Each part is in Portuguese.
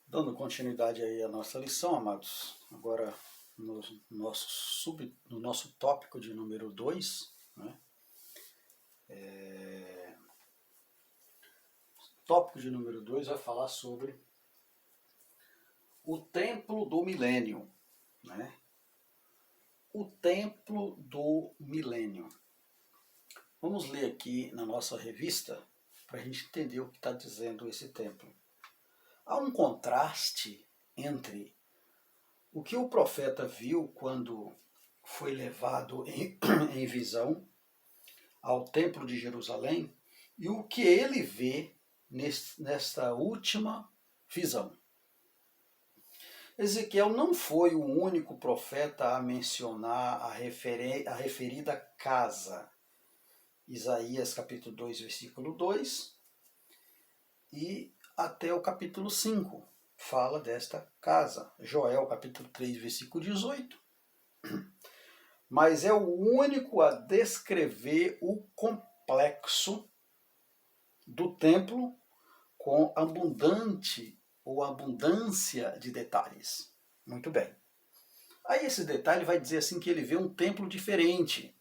Dando continuidade aí à nossa lição, amados, agora no nosso tópico de número 2, né? O tópico de número 2 vai falar sobre o templo do milênio, né? O templo do milênio. Vamos ler aqui na nossa revista para a gente entender o que está dizendo esse templo. Há um contraste entre o que o profeta viu quando foi levado em visão ao Templo de Jerusalém e o que ele vê nesta última visão. Ezequiel não foi o único profeta a mencionar a referida casa. Isaías capítulo 2, versículo 2 e até o capítulo 5 fala desta casa. Joel capítulo 3, versículo 18. Mas é o único a descrever o complexo do templo com abundância de detalhes. Muito bem. Aí esse detalhe vai dizer assim que ele vê um templo diferente.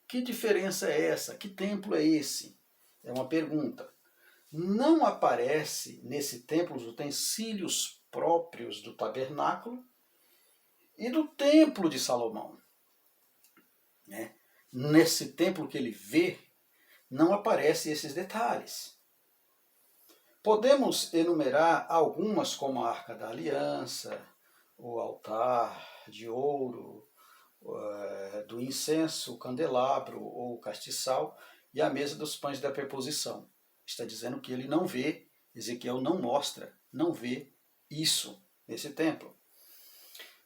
Que diferença é essa? Que templo é esse? É uma pergunta. Não aparece nesse templo os utensílios próprios do tabernáculo e do templo de Salomão. Né? Nesse templo que ele vê, não aparecem esses detalhes. Podemos enumerar algumas, como a Arca da Aliança, o altar de ouro, do incenso, o candelabro ou o castiçal e a mesa dos pães da preposição. Está dizendo que ele não vê, Ezequiel não mostra, não vê isso nesse templo.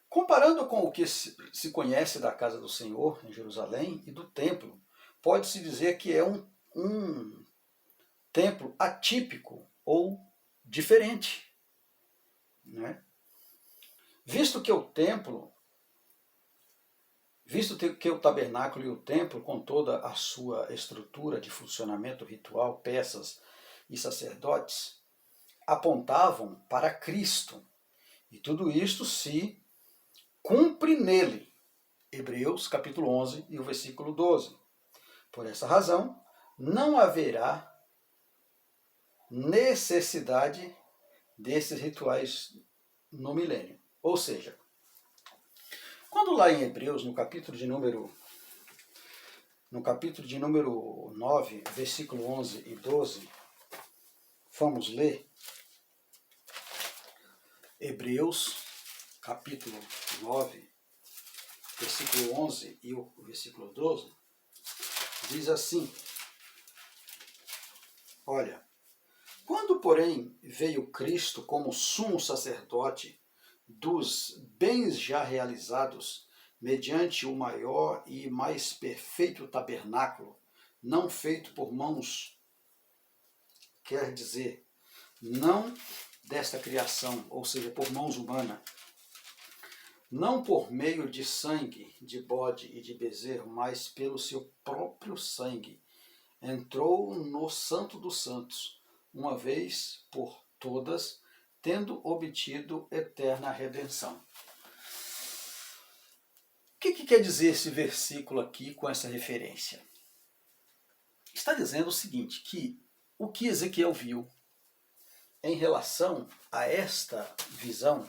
Comparando com o que se conhece da casa do Senhor em Jerusalém e do templo, pode-se dizer que é um templo atípico ou diferente. Né? Visto que o tabernáculo e o templo, com toda a sua estrutura de funcionamento ritual, peças e sacerdotes, apontavam para Cristo. E tudo isto se cumpre nele. Hebreus capítulo 11 e o versículo 12. Por essa razão, não haverá necessidade desses rituais no milênio. Ou seja, quando lá em Hebreus, no capítulo de número 9, versículo 11 e 12, vamos ler Hebreus, capítulo 9, versículo 11 e o versículo 12, diz assim: olha, quando, porém, veio Cristo como sumo sacerdote dos bens já realizados, mediante o maior e mais perfeito tabernáculo, não feito por mãos, quer dizer, não desta criação, ou seja, por mãos humanas, não por meio de sangue de bode e de bezerro, mas pelo seu próprio sangue, entrou no Santo dos Santos, uma vez por todas, tendo obtido eterna redenção. O que quer dizer esse versículo aqui com essa referência? Está dizendo o seguinte, que o que Ezequiel viu em relação a esta visão,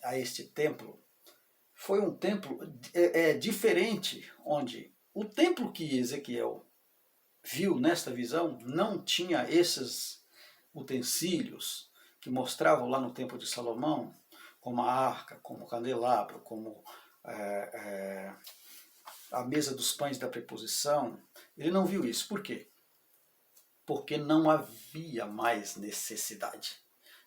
a este templo, foi um templo diferente, onde o templo que Ezequiel viu nesta visão não tinha esses utensílios que mostravam lá no templo de Salomão, como a arca, como o candelabro, como a mesa dos pães da preposição. Ele não viu isso. Por quê? Porque não havia mais necessidade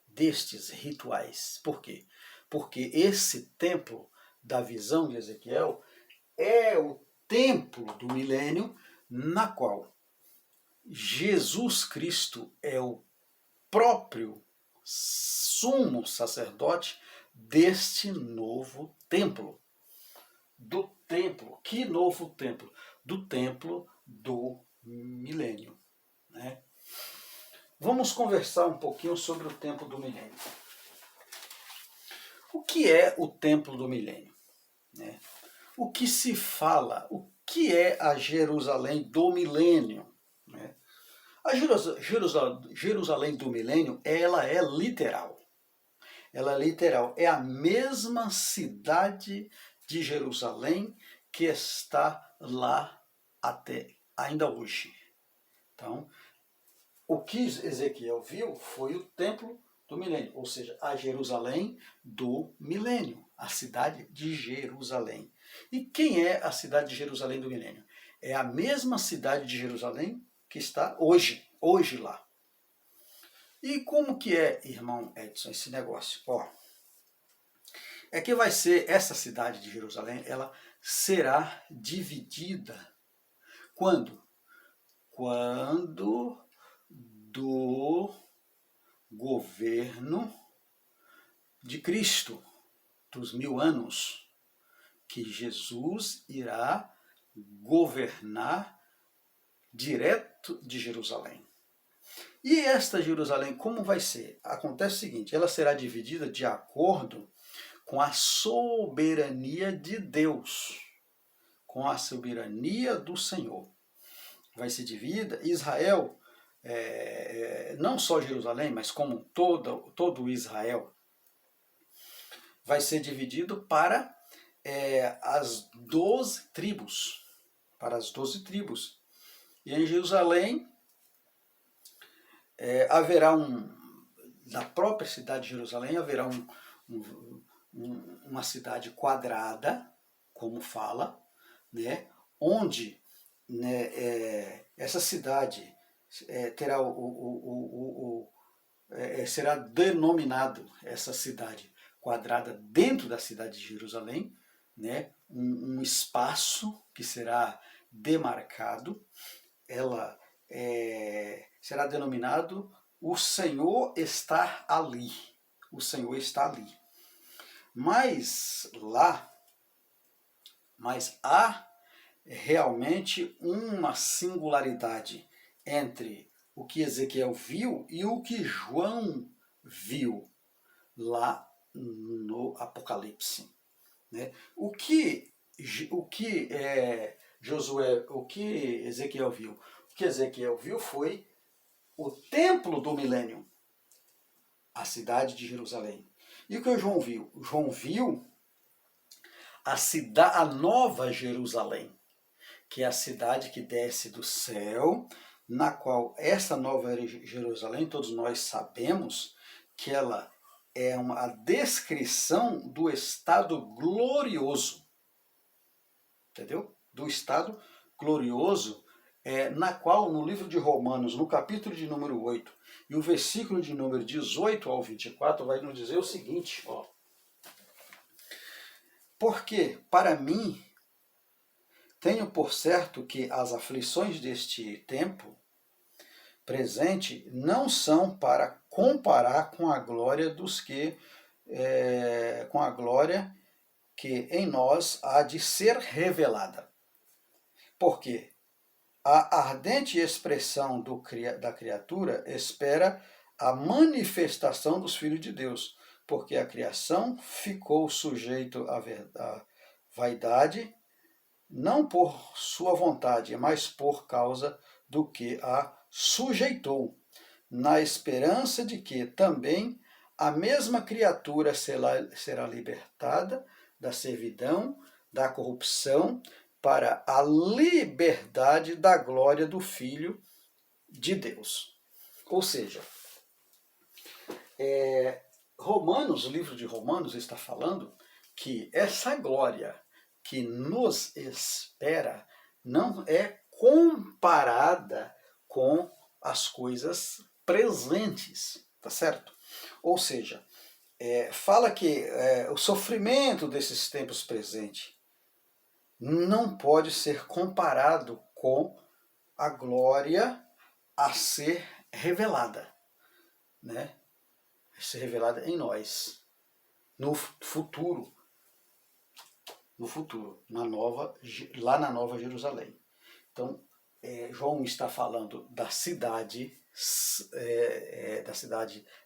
destes rituais. Por quê? Porque esse templo da visão de Ezequiel é o templo do milênio, na qual Jesus Cristo é o próprio sumo sacerdote deste novo templo. Do templo. Que novo templo? Do templo do milênio. Né? vamos conversar um pouquinho sobre o Templo do Milênio. O que é o Templo do Milênio? Né? O que se fala? O que é a Jerusalém do Milênio? Né? A Jerusalém do Milênio, ela é literal. Ela é literal. É a mesma cidade de Jerusalém que está lá até ainda hoje. Então, o que Ezequiel viu foi o templo do milênio, ou seja, a Jerusalém do milênio, a cidade de Jerusalém. E quem é a cidade de Jerusalém do milênio? É a mesma cidade de Jerusalém que está hoje lá. E como que é, irmão Edson, esse negócio? Ó, é que vai ser essa cidade de Jerusalém, ela será dividida quando? Quando do governo de Cristo, dos 1000 anos, que Jesus irá governar direto de Jerusalém. E esta Jerusalém, como vai ser? Acontece o seguinte, ela será dividida de acordo com a soberania de Deus, com a soberania do Senhor. Vai ser dividida, Israel, não só Jerusalém, mas como todo Israel, vai ser dividido para as 12 tribos. Para as 12 tribos. E em Jerusalém haverá na própria cidade de Jerusalém, haverá uma cidade quadrada, como fala, né, onde, né, essa cidade terá será denominado essa cidade quadrada dentro da cidade de Jerusalém, né, um espaço que será demarcado, ela será denominado o Senhor está ali. O Senhor está ali. Mas há realmente uma singularidade entre o que Ezequiel viu e o que João viu lá no Apocalipse. Né? O que Ezequiel viu? O que Ezequiel viu foi o templo do milênio, a cidade de Jerusalém. E o que o João viu? O João viu a nova Jerusalém, que é a cidade que desce do céu, na qual essa nova Jerusalém, todos nós sabemos que ela é uma descrição do estado glorioso. Entendeu? Do estado glorioso, na qual no livro de Romanos, no capítulo de número 8, e o versículo de número 18 ao 24, vai nos dizer o seguinte, ó. Porque, para mim, tenho por certo que as aflições deste tempo presente não são para comparar com a glória com a glória que em nós há de ser revelada. Porque a ardente expressão da criatura espera a manifestação dos filhos de Deus, porque a criação ficou sujeito à vaidade, não por sua vontade, mas por causa do que a sujeitou, na esperança de que também a mesma criatura será libertada da servidão, da corrupção, para a liberdade da glória do Filho de Deus. Ou seja, Romanos, o livro de Romanos está falando que essa glória que nos espera não é comparada com as coisas presentes, tá certo? Ou seja, fala que o sofrimento desses tempos presentes não pode ser comparado com a glória a ser revelada, né? A ser revelada em nós, no futuro, lá na Nova Jerusalém. Então, João está falando da cidade,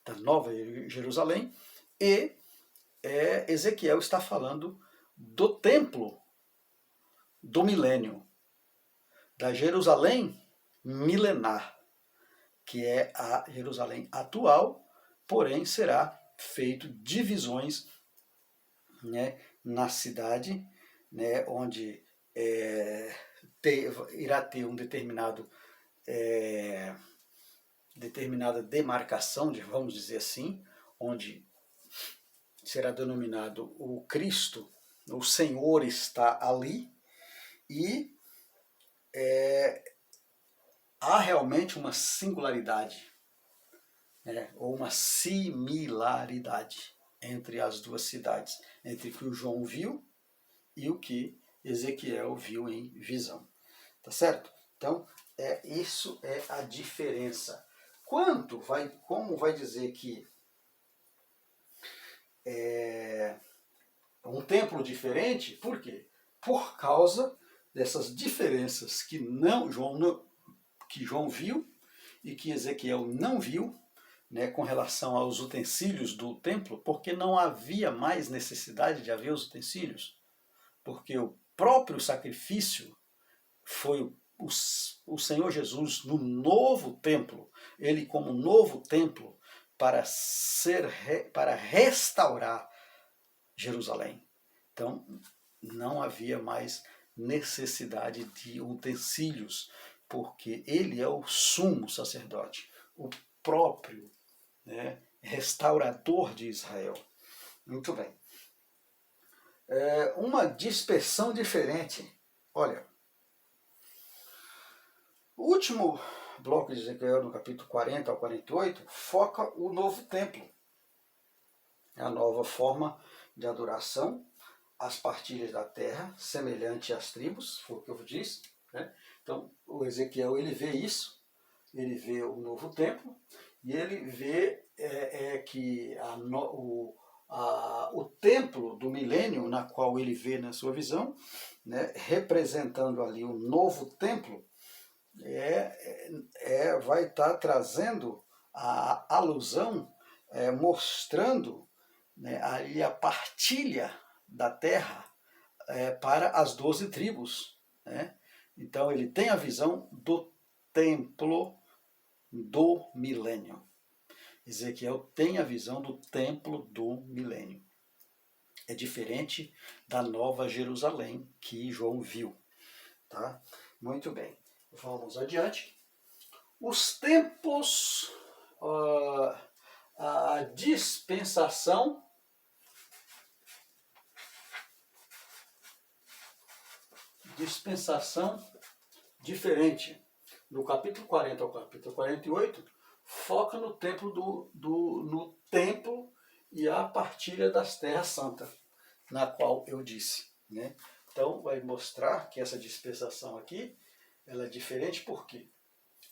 da Nova Jerusalém, e Ezequiel está falando do templo do milênio, da Jerusalém milenar, que é a Jerusalém atual, porém será feito divisões, né, na cidade, né, onde irá ter um determinada demarcação, vamos dizer assim, onde será denominado o Cristo, o Senhor está ali, e há realmente uma singularidade, né, ou uma similaridade entre as duas cidades, entre o que o João viu e o que Ezequiel viu em visão. Tá certo? Então, isso é a diferença. Como vai dizer que um templo diferente? Por quê? Por causa dessas diferenças que João viu e que Ezequiel não viu, né, com relação aos utensílios do templo, porque não havia mais necessidade de haver os utensílios, porque o próprio sacrifício foi o Senhor Jesus no novo templo, ele como novo templo para restaurar Jerusalém. Então, não havia mais necessidade de utensílios, porque ele é o sumo sacerdote, o próprio, né, restaurador de Israel. Muito bem. Uma dispersão diferente. Olha, o último bloco de Ezequiel, no capítulo 40 ao 48, foca o novo templo, a nova forma de adoração, as partilhas da terra, semelhante às tribos, foi o que eu disse, né? Então, o Ezequiel, ele vê isso, ele vê o novo templo, e ele vê que o templo do milênio, na qual ele vê na sua visão, né, representando ali o novo templo, vai estar trazendo a alusão, mostrando, né, ali a partilha da terra para as 12 tribos. Né? Então ele tem a visão do templo do milênio. Ezequiel tem a visão do templo do milênio. É diferente da Nova Jerusalém que João viu. Tá? Muito bem. Vamos adiante. Os tempos, a dispensação diferente. No capítulo 40 ao capítulo 48, foca no templo no templo e a partilha das terras santas, na qual eu disse. Né? Então, vai mostrar que essa dispensação aqui, ela é diferente. Por quê?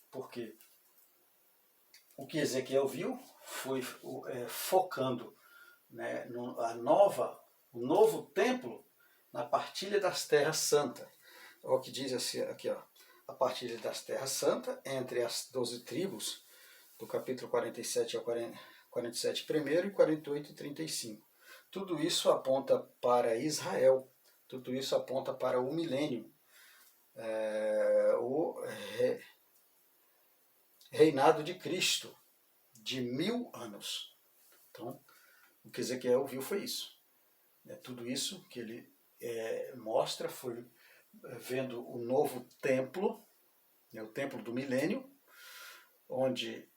Porque o que Ezequiel viu foi focando, né, o novo templo na partilha das terras santas. Olha o que diz assim, aqui, ó, a partilha das terras santas entre as 12 tribos, do capítulo 47 ao 47 primeiro e 48 e 35. Tudo isso aponta para Israel, tudo isso aponta para o milênio, o reinado de Cristo, de 1000 anos. Então, o que Ezequiel viu foi isso. Tudo isso que ele mostra foi vendo o novo templo, o templo do milênio, onde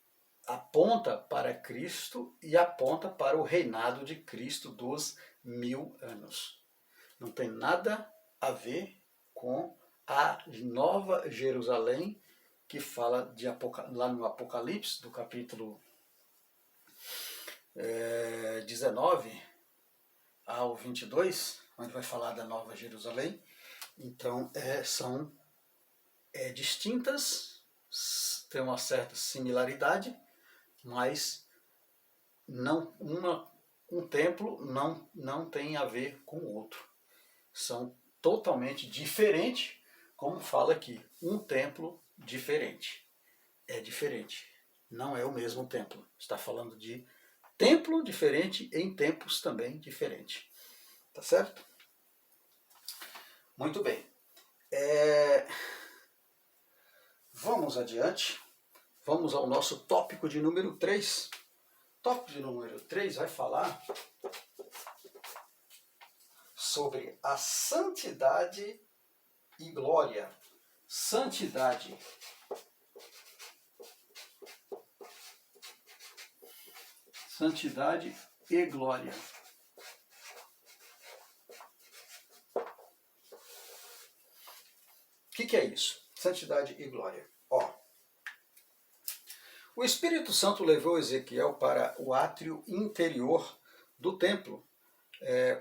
aponta para Cristo e aponta para o reinado de Cristo dos 1000 anos. Não tem nada a ver com a Nova Jerusalém, que fala lá no Apocalipse, do capítulo 19 ao 22, onde vai falar da Nova Jerusalém. Então, são distintas, tem uma certa similaridade, mas um templo não tem a ver com o outro. São totalmente diferentes, como fala aqui, um templo diferente. É diferente, não é o mesmo templo. Está falando de templo diferente em tempos também diferentes. Tá certo? Muito bem. Vamos adiante. Vamos ao nosso tópico de número 3. O tópico de número 3 vai falar sobre a santidade e glória. Santidade. Santidade e glória. O que é isso? Santidade e glória. O Espírito Santo levou Ezequiel para o átrio interior do templo,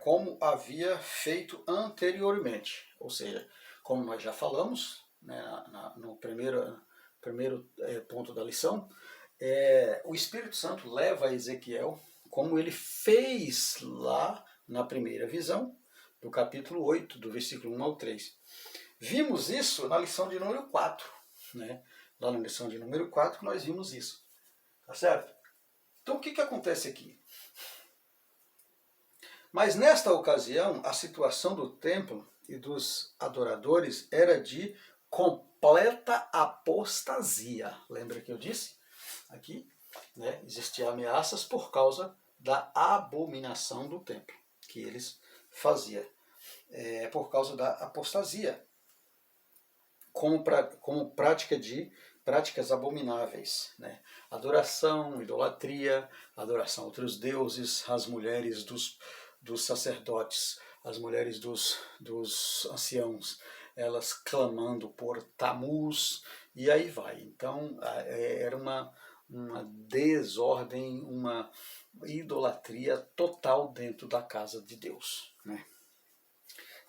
como havia feito anteriormente. Ou seja, como nós já falamos, né, no primeiro ponto da lição, o Espírito Santo leva Ezequiel, como ele fez lá na primeira visão, do capítulo 8, do versículo 1 ao 3. Vimos isso na lição de número 4, né? Lá na lição de número 4 nós vimos isso. Tá certo? Então o que acontece aqui? Mas nesta ocasião, a situação do templo e dos adoradores era de completa apostasia. Lembra que eu disse aqui? Né? Existiam ameaças por causa da abominação do templo que eles faziam. Por causa da apostasia. Como prática de práticas abomináveis, né? Adoração, idolatria, adoração a outros deuses, as mulheres dos sacerdotes, as mulheres dos anciãos, elas clamando por Tamuz, e aí vai. Então era uma desordem, uma idolatria total dentro da casa de Deus, né?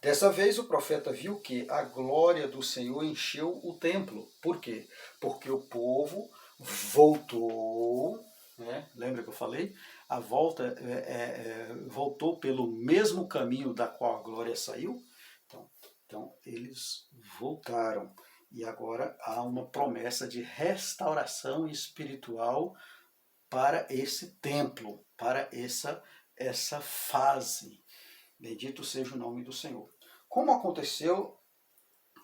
Dessa vez o profeta viu que a glória do Senhor encheu o templo. Por quê? Porque o povo voltou, né? Lembra que eu falei? A volta voltou pelo mesmo caminho da qual a glória saiu. Então eles voltaram. E agora há uma promessa de restauração espiritual para esse templo, para essa fase. Bendito seja o nome do Senhor. Como aconteceu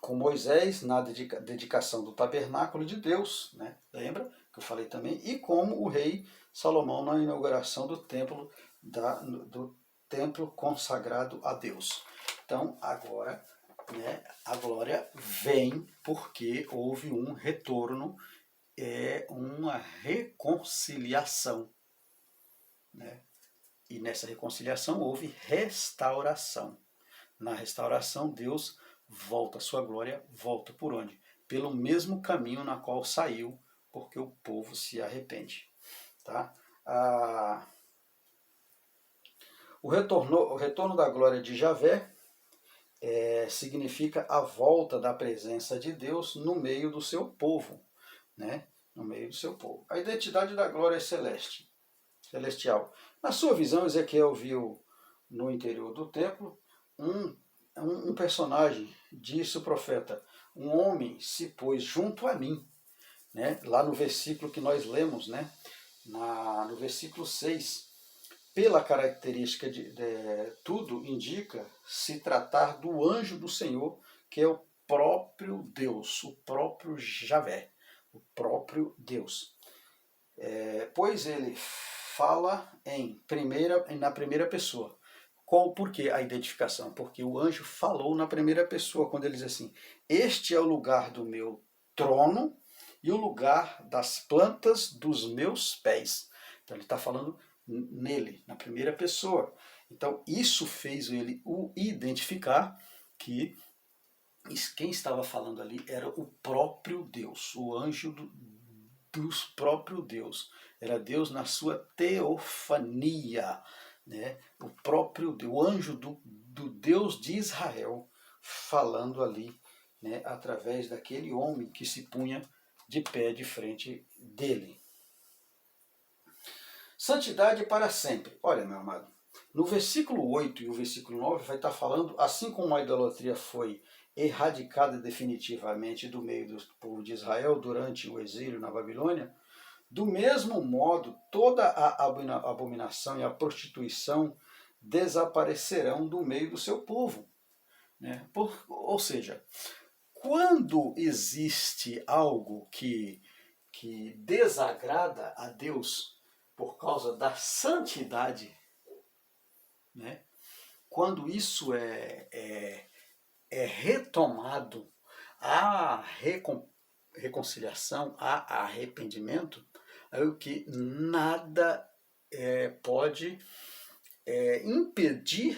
com Moisés na dedicação do tabernáculo de Deus, né? Lembra que eu falei também? E como o rei Salomão na inauguração do templo, consagrado a Deus. Então agora, né, a glória vem porque houve um retorno, uma reconciliação, né? E nessa reconciliação houve restauração. Na restauração, Deus volta a sua glória, volta por onde? Pelo mesmo caminho na qual saiu, porque o povo se arrepende. Tá? O retorno da glória de Javé significa a volta da presença de Deus no meio do seu povo. Né? No meio do seu povo. A identidade da glória celestial. Na sua visão, Ezequiel viu no interior do templo um personagem, disse o profeta, um homem se pôs junto a mim, né? Lá no versículo que nós lemos, né? No versículo 6, pela característica tudo indica se tratar do anjo do Senhor, que é o próprio Deus, o próprio Javé, o próprio Deus. Pois ele fala na primeira pessoa. Por que a identificação? Porque o anjo falou na primeira pessoa, quando ele diz assim, este é o lugar do meu trono e o lugar das plantas dos meus pés. Então ele está falando nele, na primeira pessoa. Então isso fez ele o identificar que quem estava falando ali era o próprio Deus, o anjo do próprio Deus. Era Deus na sua teofania, né? O próprio Deus, o anjo do Deus de Israel, falando ali, né? Através daquele homem que se punha de pé de frente dele. Santidade para sempre. Olha, meu amado, no versículo 8 e o versículo 9 vai estar falando, assim como a idolatria foi erradicada definitivamente do meio do povo de Israel durante o exílio na Babilônia, do mesmo modo toda a abominação e a prostituição desaparecerão do meio do seu povo. Né? Ou seja, quando existe algo que desagrada a Deus por causa da santidade, né? Quando isso é retomado, há reconciliação, há arrependimento, aí o que nada pode impedir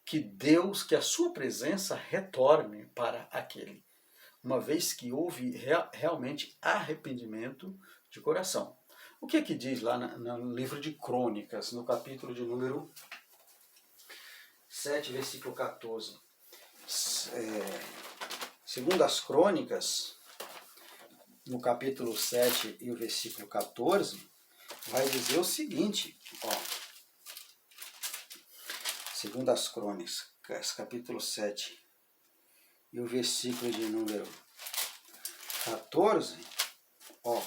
que Deus, que a sua presença retorne para aquele, uma vez que houve realmente arrependimento de coração. O que diz lá no livro de Crônicas, no capítulo de número 7, versículo 14. Segundo as Crônicas, no capítulo 7 e o versículo 14, vai dizer o seguinte, ó. Segundo as Crônicas, capítulo 7 e o versículo de número 14, ó.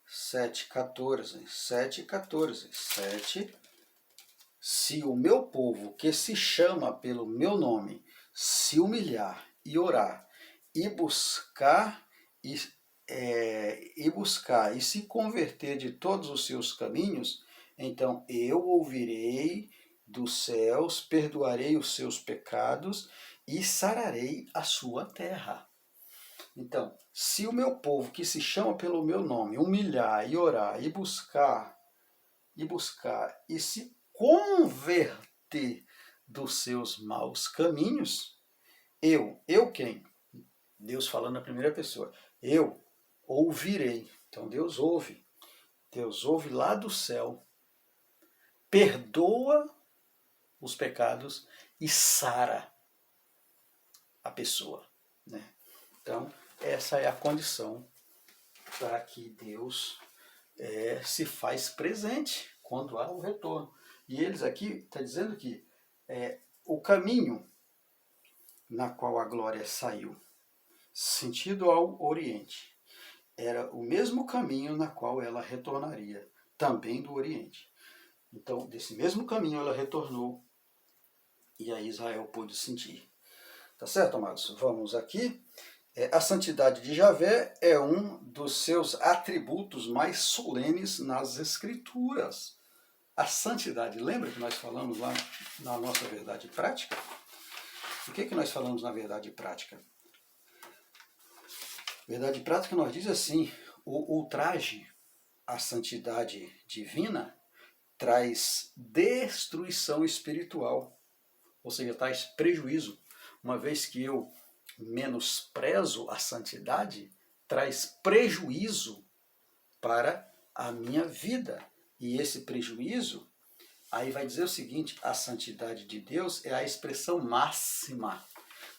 7:14. Se o meu povo, que se chama pelo meu nome, se humilhar e orar, e buscar e se converter de todos os seus caminhos, então eu ouvirei dos céus, perdoarei os seus pecados e sararei a sua terra. Então, se o meu povo, que se chama pelo meu nome, humilhar e orar e buscar e se converter dos seus maus caminhos, eu quem? Deus falando na primeira pessoa, eu ouvirei. Então Deus ouve lá do céu, perdoa os pecados e sara a pessoa, né? Então essa é a condição para que Deus se faz presente quando há o retorno. E eles aqui está dizendo que o caminho na qual a glória saiu, sentido ao Oriente, era o mesmo caminho na qual ela retornaria, também do Oriente. Então, desse mesmo caminho ela retornou e aí Israel pôde sentir. Tá certo, amados? Vamos aqui. A santidade de Javé é um dos seus atributos mais solenes nas Escrituras. A santidade, lembra que nós falamos lá na nossa verdade prática? O que nós falamos na verdade prática? Verdade prática nós diz assim, o ultraje à santidade divina traz destruição espiritual, ou seja, traz prejuízo. Uma vez que eu menosprezo a santidade, traz prejuízo para a minha vida. E esse prejuízo, aí vai dizer o seguinte, a santidade de Deus é a expressão máxima.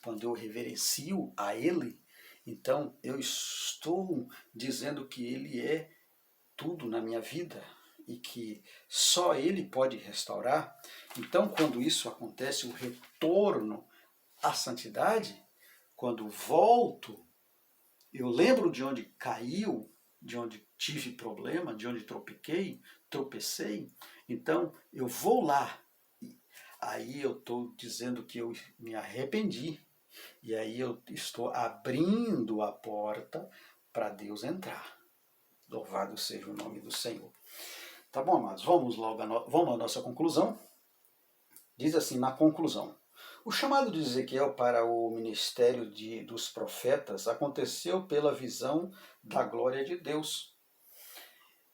Quando eu reverencio a Ele, então eu estou dizendo que Ele é tudo na minha vida e que só Ele pode restaurar. Então, quando isso acontece, o retorno à santidade, quando volto, eu lembro de onde caiu, de onde tive problema, de onde tropecei, então eu vou lá. Aí eu estou dizendo que eu me arrependi. E aí eu estou abrindo a porta para Deus entrar. Louvado seja o nome do Senhor. Tá bom, amados? Vamos à nossa conclusão. Diz assim, na conclusão. O chamado de Ezequiel para o ministério dos profetas aconteceu pela visão da glória de Deus.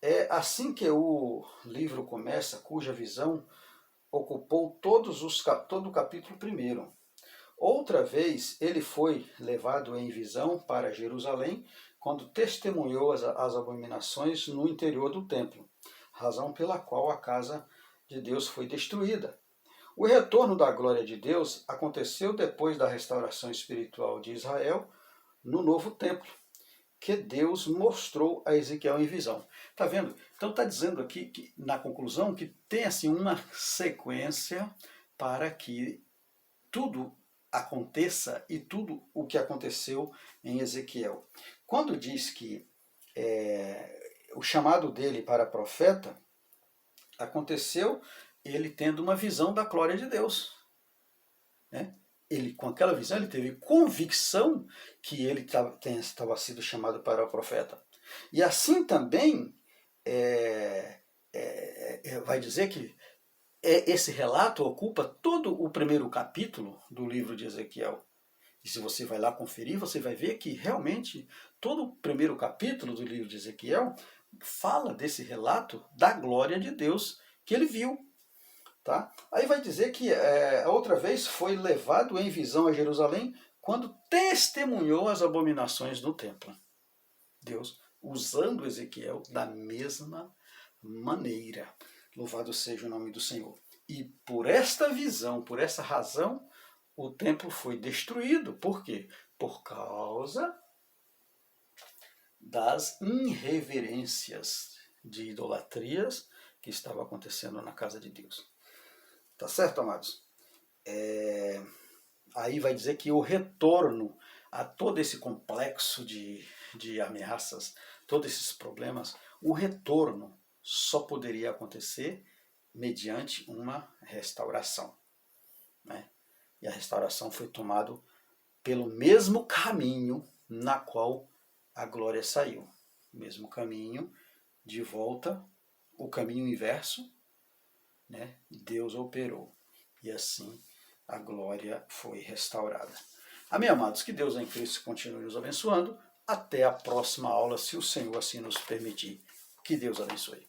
É assim que o livro começa, cuja visão ocupou todo o capítulo 1. Outra vez ele foi levado em visão para Jerusalém, quando testemunhou as abominações no interior do templo, razão pela qual a casa de Deus foi destruída. O retorno da glória de Deus aconteceu depois da restauração espiritual de Israel no novo templo, que Deus mostrou a Ezequiel em visão. Está vendo? Então está dizendo aqui, que, na conclusão, que tem assim uma sequência para que tudo aconteça e tudo o que aconteceu em Ezequiel. Quando diz que o chamado dele para profeta aconteceu ele tendo uma visão da glória de Deus. Né? Ele, com aquela visão, ele teve convicção que ele estava sendo chamado para o profeta. E assim também vai dizer que esse relato ocupa todo o primeiro capítulo do livro de Ezequiel. E se você vai lá conferir, você vai ver que realmente todo o primeiro capítulo do livro de Ezequiel fala desse relato da glória de Deus que ele viu. Tá? Aí vai dizer que a outra vez foi levado em visão a Jerusalém quando testemunhou as abominações do templo. Deus usando Ezequiel da mesma maneira. Louvado seja o nome do Senhor. E por esta visão, por essa razão, o templo foi destruído. Por quê? Por causa das irreverências de idolatrias que estavam acontecendo na casa de Deus. Tá certo, amados? Aí vai dizer que o retorno a todo esse complexo de ameaças, todos esses problemas, o retorno só poderia acontecer mediante uma restauração. Né? E a restauração foi tomada pelo mesmo caminho na qual a glória saiu. O mesmo caminho de volta, o caminho inverso, né? Deus operou. E assim a glória foi restaurada. Amém, amados? Que Deus em Cristo continue nos abençoando. Até a próxima aula, se o Senhor assim nos permitir. Que Deus abençoe.